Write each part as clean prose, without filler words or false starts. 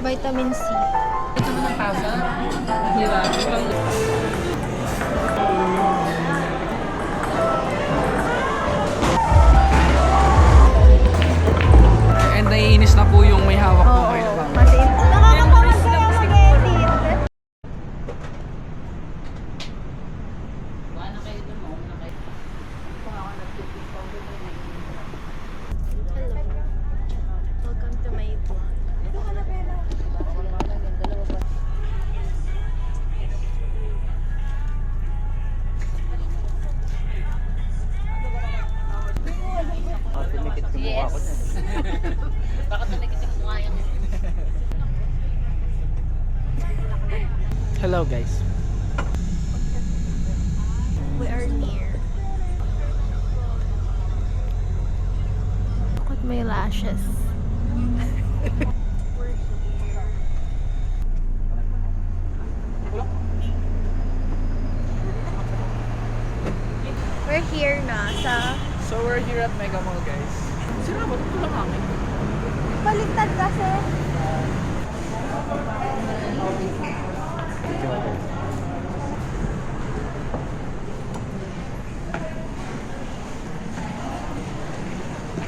Vitamin C. Ito mo ng tasa. Diba? And naiinis na po yung may hawak po kayo. Kasi nakakapamag kaya mag-edit. Hello. Welcome to my vlog. Yes. Baka tumikit yung mukha yan. Hello guys. We are near. Look at my lashes. We're here. We're here na sa So we're here at Mega Mall guys. Sino ba? Ito lang kami. baliktad kasi.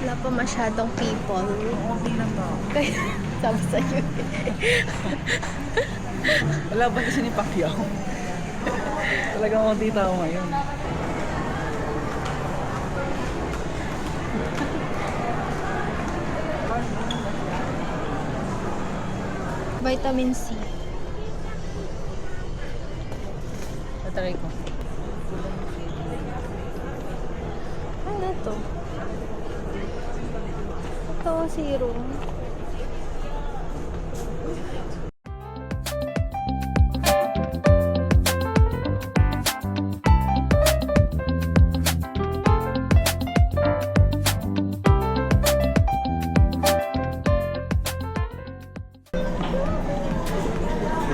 Wala pa masyadong people. Okay lang to. Kaya sabi sa'yo. Wala ba kasi ni Pacquiao? Talagang konti tao ngayon. Vitamin C. Tatry ko. Ano to? Ito, serum.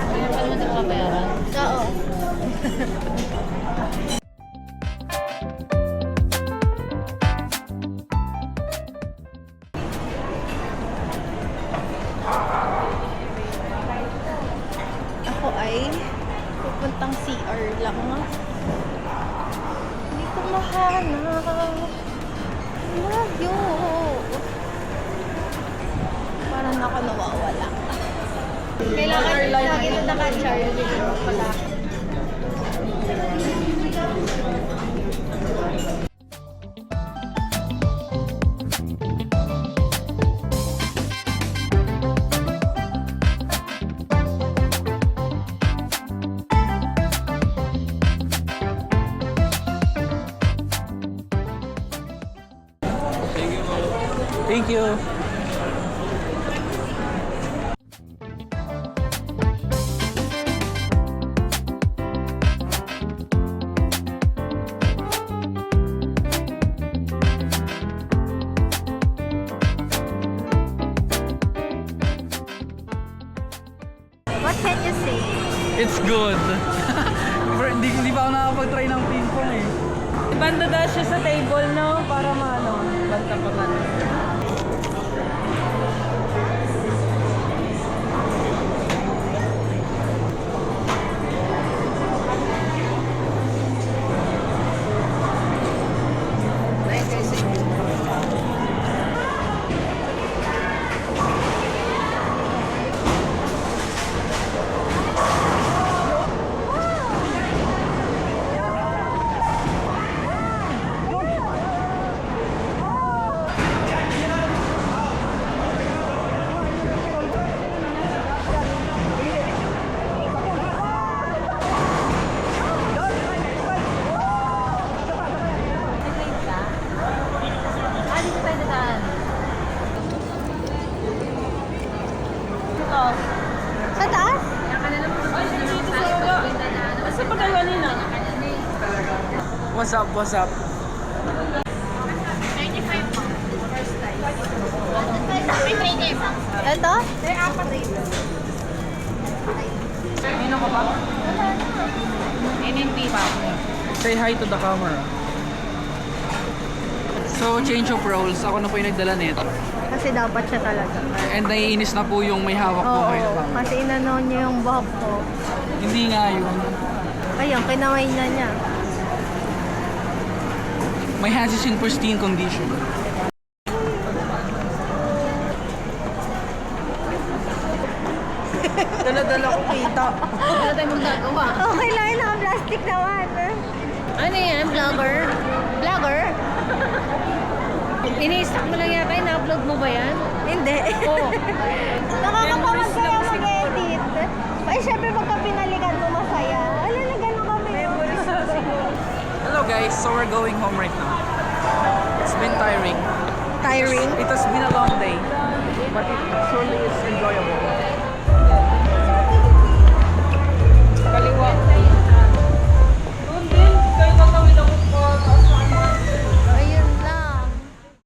Kaya pa naman ito kabayaran. Oo. Ako ay pupuntang CR lang. Hindi ko mahanap. Love you. Parang ako nawawala. Kailangan lagi na naka-charge. Wala. Thank you. What can you say? It's good. Hindi pa ako nakapag-try ng ping pong eh. Banda daw siya sa table, no? Para maano. Banta pa man. Sa taas? Saan pa kayo kanina? What's up? What's up? 95 po. First time. May 3 days. Ito? May 4 rito. Ano ka ba? NNP pa ako. Say hi to the camera. So, change of roles. Ako na po yung nagdala nito. Kasi dapat siya talaga. And naiinis na po yung may hawak po Oo, ngayon. kasi inano niya yung buhok ko. Hindi nga yun. Ayun, kinaway na niya. My hands is in pristine condition. Dala-dala ko kita. Wala tayong magagawa. Okay lang, naka-plastic naman. Ano yan? Vlogger? Vlogger? Ini-stack mo lang yata, ina-upload mo ba yan? Hindi. Oo. Nakakatamad kaya mag-edit. Ay, syempre pagka pinalikan mo masaya. Alam na gano'n kami. Hello guys, so we're going home right now. It's been tiring. Tiring? It has been a long day, but it surely is enjoyable.